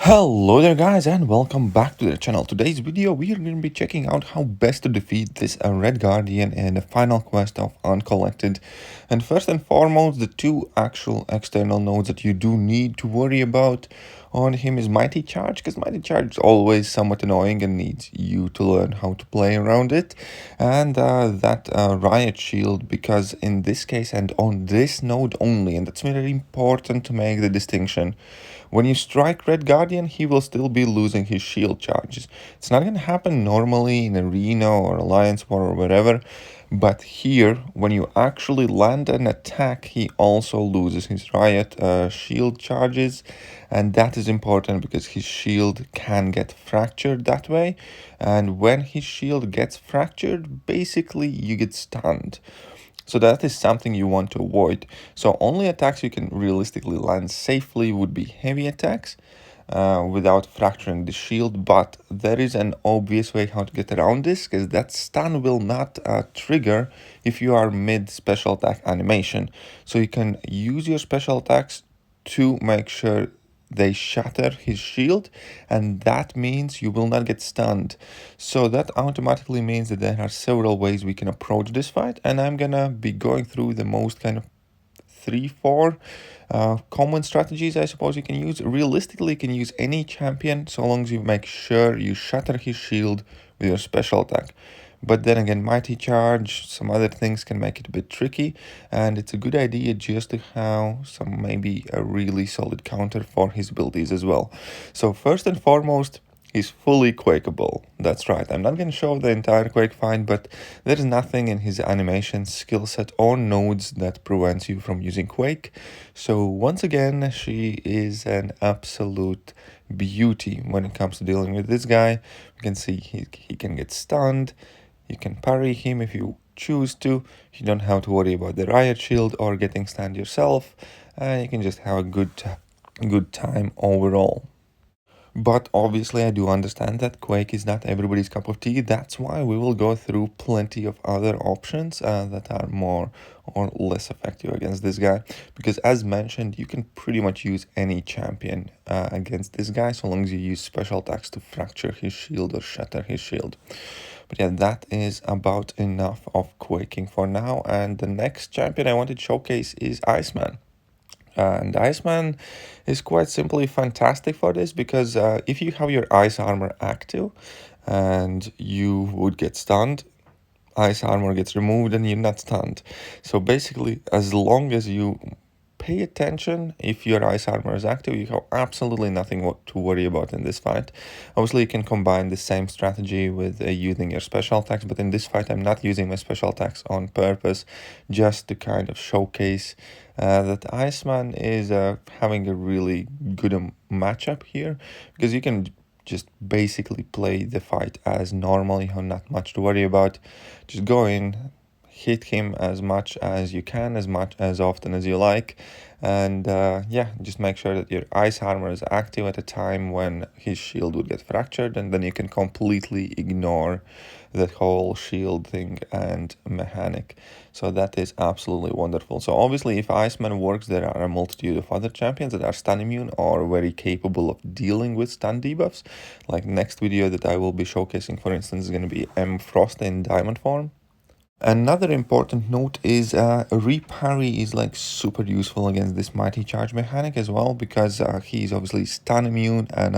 Hello there guys and welcome back to the channel. Today's video we are going to be checking out how best to defeat this Red Guardian in the final quest of Uncollected. And first and foremost, the two actual external nodes that you do need to worry about on him is Mighty Charge, because Mighty Charge is always somewhat annoying and needs you to learn how to play around it. And that Riot Shield, because in this case and on this node only, and that's very important to make the distinction. When you strike Red Guardian, he will still be losing his shield charges. It's not going to happen normally in Arena or Alliance War or wherever, but here, when you actually land an attack, he also loses his Riot shield charges, and that is important because his shield can get fractured that way, and when his shield gets fractured, basically you get stunned. So that is something you want to avoid. So only attacks you can realistically land safely would be heavy attacks without fracturing the shield. But there is an obvious way how to get around this, because that stun will not trigger if you are mid special attack animation. So you can use your special attacks to make sure they shatter his shield, and that means you will not get stunned. So that automatically means that there are several ways we can approach this fight, and I'm gonna be going through the most kind of 3-4 common strategies I suppose you can use. Realistically, you can use any champion so long as you make sure you shatter his shield with your special attack. But then again, Mighty Charge, some other things can make it a bit tricky, and it's a good idea just to have some maybe a really solid counter for his abilities as well. So first and foremost, he's fully quakeable. That's right, I'm not going to show the entire Quake fight, but there's nothing in his animation, skill set or nodes that prevents you from using Quake. So once again, she is an absolute beauty when it comes to dealing with this guy. You can see he can get stunned. You can parry him if you choose to. You don't have to worry about the Riot Shield or getting stunned yourself. And you can just have a good time overall. But obviously I do understand that Quake is not everybody's cup of tea. That's why we will go through plenty of other options that are more or less effective against this guy. Because as mentioned, you can pretty much use any champion against this guy so long as you use special attacks to fracture his shield or shatter his shield. But yeah, that is about enough of quaking for now. And the next champion I wanted to showcase is Iceman. And Iceman is quite simply fantastic for this, because if you have your ice armor active and you would get stunned, ice armor gets removed and you're not stunned. So basically, as long as you pay attention, if your ice armor is active, you have absolutely nothing to worry about in this fight. Obviously, you can combine the same strategy with using your special attacks, but in this fight I'm not using my special attacks on purpose, just to kind of showcase that Iceman is having a really good matchup here, because you can just basically play the fight as normal. You have not much to worry about. Just go in, hit him as much as you can, as often as you like, and yeah, just make sure that your ice armor is active at a time when his shield would get fractured, and then you can completely ignore that whole shield thing and mechanic. So that is absolutely wonderful. So obviously, if Iceman works, there are a multitude of other champions that are stun immune or very capable of dealing with stun debuffs. Like next video that I will be showcasing, for instance, is going to be M Frost in diamond form. Another important note is reparry is like super useful against this Mighty Charge mechanic as well, because he's obviously stun immune and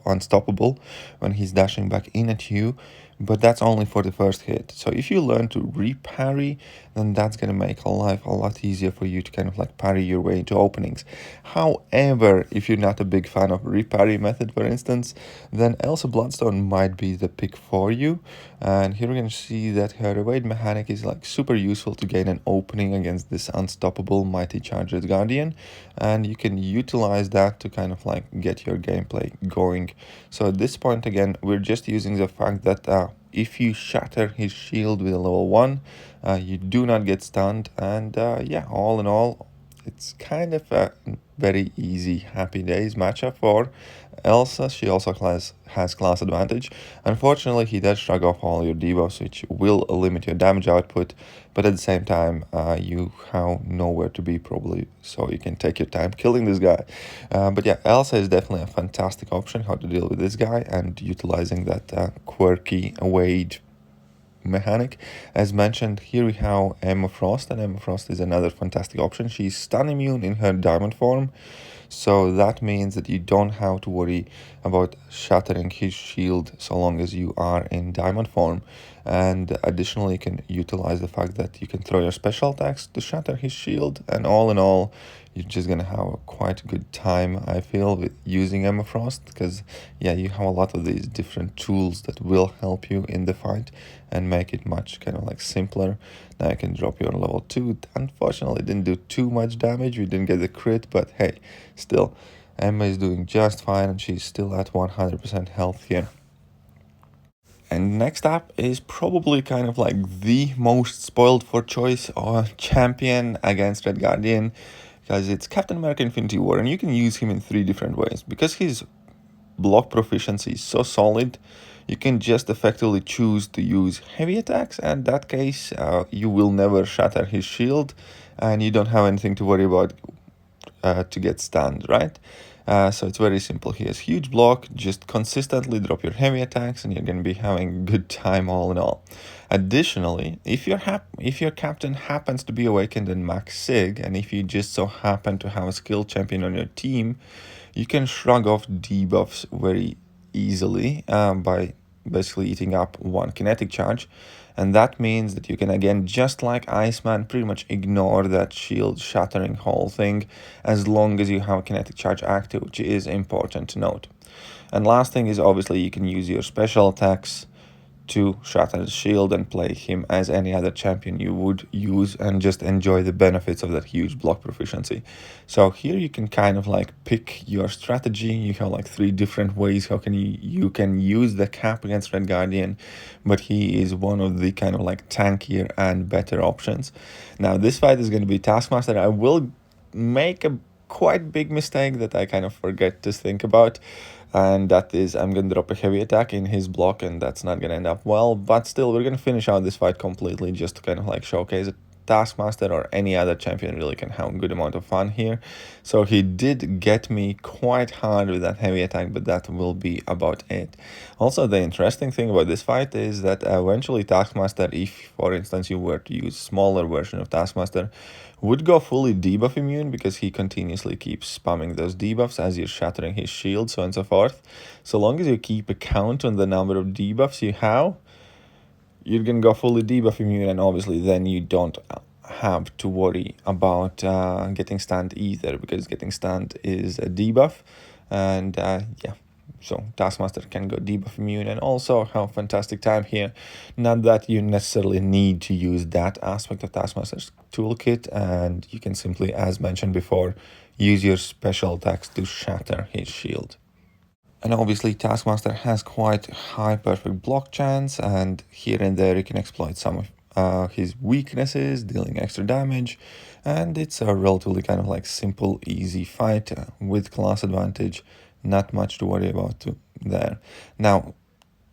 unstoppable when he's dashing back in at you, but that's only for the first hit. So if you learn to reparry, then that's going to make life a lot easier for you to kind of like parry your way into openings. However, if you're not a big fan of reparry method, for instance, then Elsa Bloodstone might be the pick for you. And here we're going to see that her evade mechanic is like super useful to gain an opening against this unstoppable Mighty Charged Guardian, and you can utilize that to kind of like get your gameplay going. So at this point again, we're just using the fact that if you shatter his shield with a level 1, you do not get stunned, and yeah, all in all, it's kind of a very easy Happy Days matchup for Elsa, she also has class advantage. Unfortunately, he does shrug off all your debuffs, which will limit your damage output, but at the same time, you have nowhere to be probably, so you can take your time killing this guy. But yeah, Elsa is definitely a fantastic option how to deal with this guy and utilizing that quirky wage mechanic. As mentioned, here we have Emma Frost, and Emma Frost is another fantastic option. She's stun immune in her diamond form, so that means that you don't have to worry about shattering his shield so long as you are in diamond form. And additionally, you can utilize the fact that you can throw your special attacks to shatter his shield, and all in all, you're just gonna have a quite good time, I feel, with using Emma Frost, because yeah, you have a lot of these different tools that will help you in the fight and make it much kind of like simpler. Now I can drop you on level 2. Unfortunately, it didn't do too much damage. We didn't get the crit, but hey, still, Emma is doing just fine, and she's still at 100% health here. And next up is probably kind of like the most spoiled for choice or champion against Red Guardian, because it's Captain America Infinity War, and you can use him in 3 different ways. Because his block proficiency is so solid, you can just effectively choose to use heavy attacks, and in that case, you will never shatter his shield, and you don't have anything to worry about to get stunned, right? So it's very simple. He has huge block, just consistently drop your heavy attacks and you're going to be having a good time all in all. Additionally, if your captain happens to be awakened in max sig, and if you just so happen to have a skilled champion on your team, you can shrug off debuffs very easily by basically eating up 1 kinetic charge. And that means that you can, again, just like Iceman, pretty much ignore that shield shattering whole thing as long as you have a kinetic charge active, which is important to note. And last thing is, obviously, you can use your special attacks to shatter the shield and play him as any other champion you would use and just enjoy the benefits of that huge block proficiency. So here you can kind of like pick your strategy. You have like 3 different ways how can you can use the cap against Red Guardian, but he is one of the kind of like tankier and better options. Now this fight is going to be Taskmaster. I will make a quite big mistake that I kind of forget to think about, and that is I'm going to drop a heavy attack in his block, and that's not going to end up well, but still we're going to finish out this fight completely just to kind of like showcase it. Taskmaster or any other champion really can have a good amount of fun here. So he did get me quite hard with that heavy attack, but that will be about it. Also, the interesting thing about this fight is that eventually Taskmaster, if for instance you were to use smaller version of Taskmaster, would go fully debuff immune, because he continuously keeps spamming those debuffs as you're shattering his shield, so on and so forth. So long as you keep a count on the number of debuffs you have, you're gonna go fully debuff immune, and obviously then you don't have to worry about getting stunned either, because getting stunned is a debuff. And yeah, so Taskmaster can go debuff immune and also have a fantastic time here. Not that you necessarily need to use that aspect of Taskmaster's toolkit, and you can simply, as mentioned before, use your special attacks to shatter his shield. And obviously Taskmaster has quite high perfect block chance, and here and there you can exploit some of his weaknesses, dealing extra damage, and it's a relatively kind of like simple, easy fight with class advantage. Not much to worry about there. Now,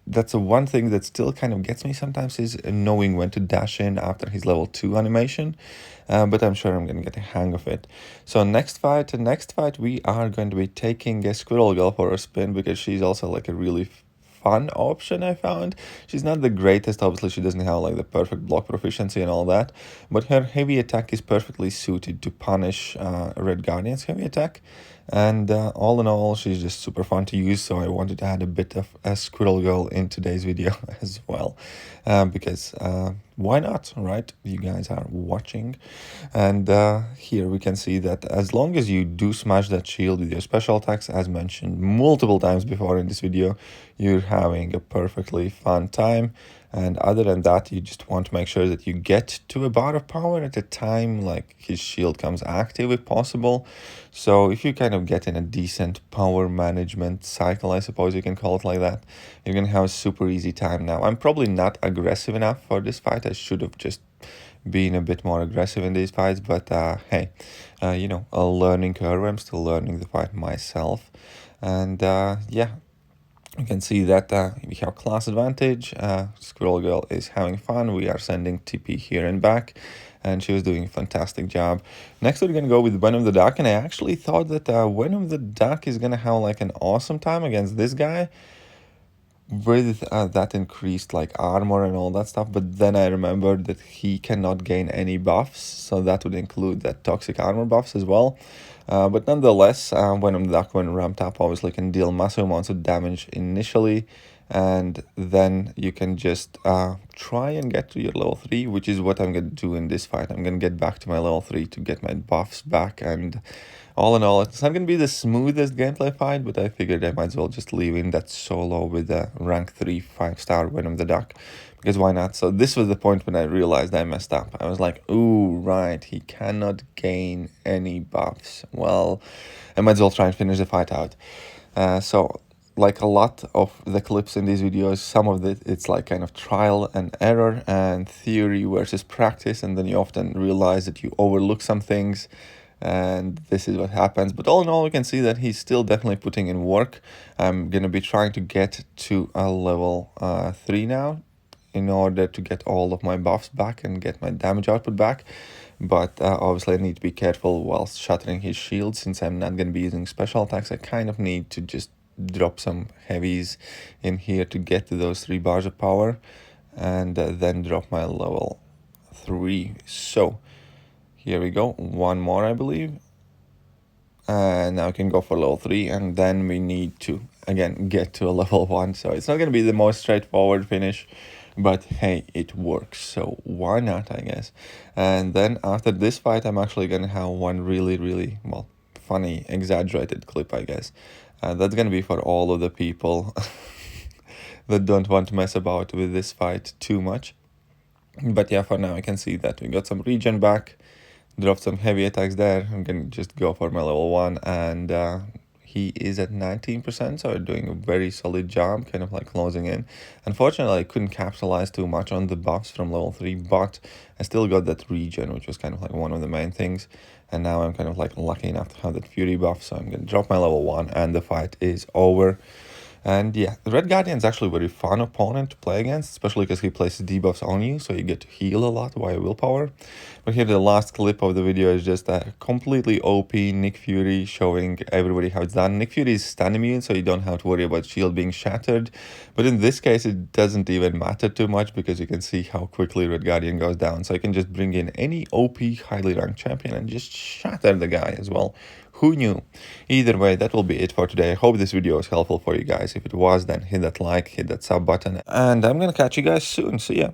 that's the one thing that still kind of gets me sometimes, is knowing when to dash in after his level 2 animation, but I'm sure I'm going to get a hang of it. So next fight, we are going to be taking a Squirrel Girl for a spin, because she's also like a really fun option, I found. She's not the greatest, obviously she doesn't have like the perfect block proficiency and all that, but her heavy attack is perfectly suited to punish Red Guardian's heavy attack. And all in all, she's just super fun to use, so I wanted to add a bit of a Squirrel Girl in today's video as well, because why not, right? You guys are watching. And here we can see that as long as you do smash that shield with your special attacks, as mentioned multiple times before in this video, you're having a perfectly fun time. And other than that, you just want to make sure that you get to a bar of power at a time like his shield comes active if possible. So if you kind of get in a decent power management cycle, I suppose you can call it like that, you're going to have a super easy time. Now, I'm probably not aggressive enough for this fight. I should have just been a bit more aggressive in these fights, but hey, you know, a learning curve. I'm still learning the fight myself. And yeah, you can see that we have class advantage. Squirrel Girl is having fun. We are sending TP here and back, and she was doing a fantastic job. Next, we're gonna go with Venom the Duck, and I actually thought that Venom the Duck is gonna have like an awesome time against this guy with that increased like armor and all that stuff. But then I remembered that he cannot gain any buffs, so that would include that toxic armor buffs as well. But nonetheless, Venom the Duck, when ramped up, obviously can deal massive amounts of damage initially, and then you can just try and get to your level 3, which is what I'm going to do in this fight. I'm going to get back to my level 3 to get my buffs back, and all in all, it's not going to be the smoothest gameplay fight, but I figured I might as well just leave in that solo with the rank 3 5-star Venom the Duck, because why not? So this was the point when I realized I messed up. I was like, ooh, right, he cannot gain any buffs. Well, I might as well try and finish the fight out. So like a lot of the clips in these videos, some of it's like kind of trial and error and theory versus practice, and then you often realize that you overlook some things, and this is what happens. But all in all, we can see that he's still definitely putting in work. I'm gonna be trying to get to a level 3 now in order to get all of my buffs back and get my damage output back. But obviously I need to be careful whilst shattering his shield. Since I'm not going to be using special attacks, I kind of need to just drop some heavies in here to get to those 3 bars of power, and then drop my level 3. So here we go, 1 more I believe, and now I can go for level 3, and then we need to again get to a level 1. So it's not going to be the most straightforward finish, but hey, it works, so why not, I guess. And then after this fight, I'm actually gonna have one really well funny exaggerated clip, I guess. That's gonna be for all of the people that don't want to mess about with this fight too much. But yeah, for now I can see that we got some regen back, dropped some heavy attacks there. I'm gonna just go for my level 1, and he is at 19%, so doing a very solid job, kind of like closing in. Unfortunately, I couldn't capitalize too much on the buffs from level 3, but I still got that regen, which was kind of like one of the main things. And now I'm kind of like lucky enough to have that Fury buff, so I'm gonna drop my level 1, and the fight is over. And yeah, the Red Guardian is actually a very fun opponent to play against, especially because he places debuffs on you, so you get to heal a lot via willpower. But here the last clip of the video is just a completely OP Nick Fury showing everybody how it's done. Nick Fury is stun immune, so you don't have to worry about shield being shattered. But in this case, it doesn't even matter too much, because you can see how quickly Red Guardian goes down. So you can just bring in any OP highly ranked champion and just shatter the guy as well. Who knew? Either way, that will be it for today. I hope this video was helpful for you guys. If it was, then hit that like, hit that sub button, and I'm gonna catch you guys soon. See ya.